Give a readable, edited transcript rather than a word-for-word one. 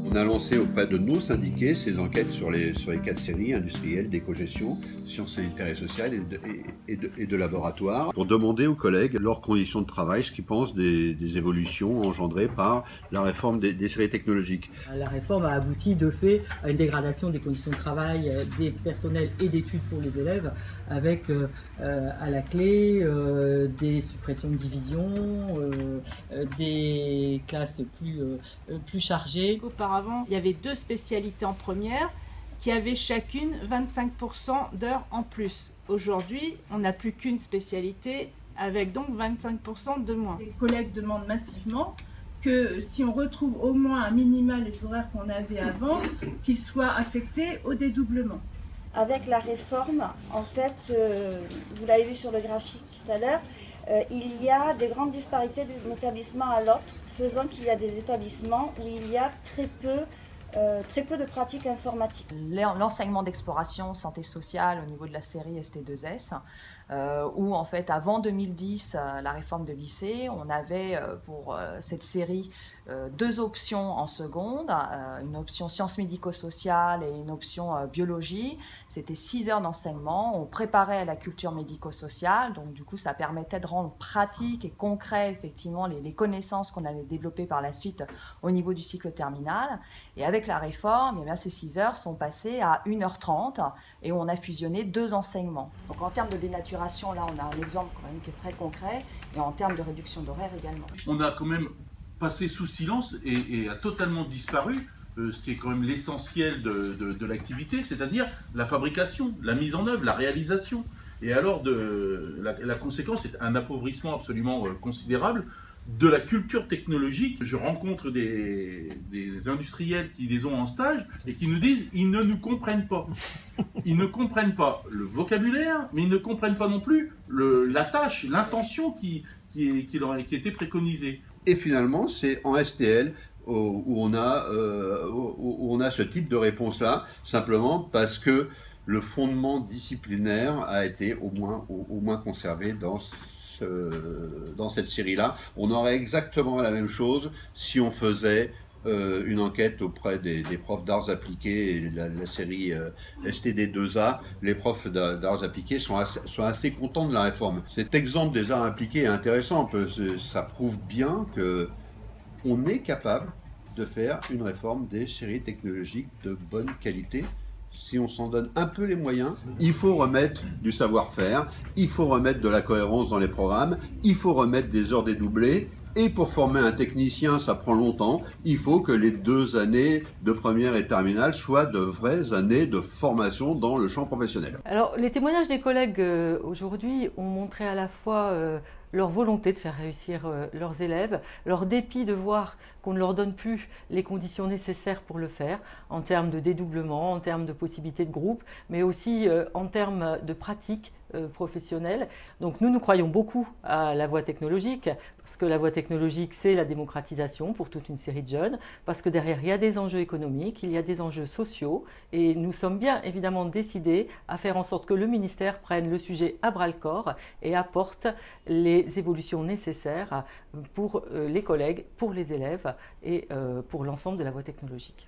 On a lancé auprès de nos syndiqués ces enquêtes sur les 4 séries industrielles, d'éco-gestion, sciences sanitaires et sociales et de laboratoire, pour demander aux collègues leurs conditions de travail, ce qu'ils pensent des évolutions engendrées par la réforme des séries technologiques. La réforme a abouti de fait à une dégradation des conditions de travail des personnels et d'études pour les élèves, avec à la clé des suppressions de divisions, des classes plus chargées. Auparavant, il y avait 2 spécialités en première qui avaient chacune 25% d'heures en plus. Aujourd'hui, on n'a plus qu'une spécialité avec donc 25% de moins. Les collègues demandent massivement que si on retrouve au moins un minima les horaires qu'on avait avant, qu'ils soient affectés au dédoublement. Avec la réforme, en fait, vous l'avez vu sur le graphique tout à l'heure, il y a des grandes disparités d'un établissement à l'autre, faisant qu'il y a des établissements où il y a très peu de pratiques informatiques. L'enseignement d'exploration santé sociale au niveau de la série ST2S, où en fait avant 2010, la réforme de lycée, on avait pour cette série 2 options en seconde, une option sciences médico-sociales et une option biologie. C'était 6 heures d'enseignement, on préparait à la culture médico-sociale, donc du coup ça permettait de rendre pratique et concret effectivement les connaissances qu'on allait développer par la suite au niveau du cycle terminal. Et avec la réforme, eh bien, ces 6 heures sont passées à 1h30 et on a fusionné 2 enseignements. Donc en termes de dénaturation, là on a un exemple quand même qui est très concret, et en termes de réduction d'horaire également. On a quand même passé sous silence et a totalement disparu ce qui est quand même l'essentiel de l'activité, c'est-à-dire la fabrication, la mise en œuvre, la réalisation. Et alors la conséquence est un appauvrissement absolument considérable de la culture technologique. Je rencontre des industriels qui les ont en stage et qui nous disent ils ne nous comprennent pas. Ils ne comprennent pas le vocabulaire, mais ils ne comprennent pas non plus la tâche, l'intention qui était préconisée. Et finalement, c'est en STL où on a ce type de réponse-là, simplement parce que le fondement disciplinaire a été au moins conservé dans cette série-là. On aurait exactement la même chose si on faisait une enquête auprès des profs d'arts appliqués et la série STD2A. Les profs d'arts appliqués sont assez contents de la réforme. Cet exemple des arts appliqués est intéressant, ça prouve bien qu'on est capable de faire une réforme des séries technologiques de bonne qualité. Si on s'en donne un peu les moyens, il faut remettre du savoir-faire, il faut remettre de la cohérence dans les programmes, il faut remettre des heures dédoublées. Et pour former un technicien, ça prend longtemps. Il faut que les 2 années de première et terminale soient de vraies années de formation dans le champ professionnel. Alors, les témoignages des collègues aujourd'hui ont montré à la fois leur volonté de faire réussir leurs élèves, leur dépit de voir qu'on ne leur donne plus les conditions nécessaires pour le faire, en termes de dédoublement, en termes de possibilités de groupe, mais aussi en termes de pratique professionnelle. Donc nous croyons beaucoup à la voie technologique, parce que la voie technologique, c'est la démocratisation pour toute une série de jeunes, parce que derrière, il y a des enjeux économiques, il y a des enjeux sociaux, et nous sommes bien évidemment décidés à faire en sorte que le ministère prenne le sujet à bras-le-corps et apporte les évolutions nécessaires pour les collègues, pour les élèves et pour l'ensemble de la voie technologique.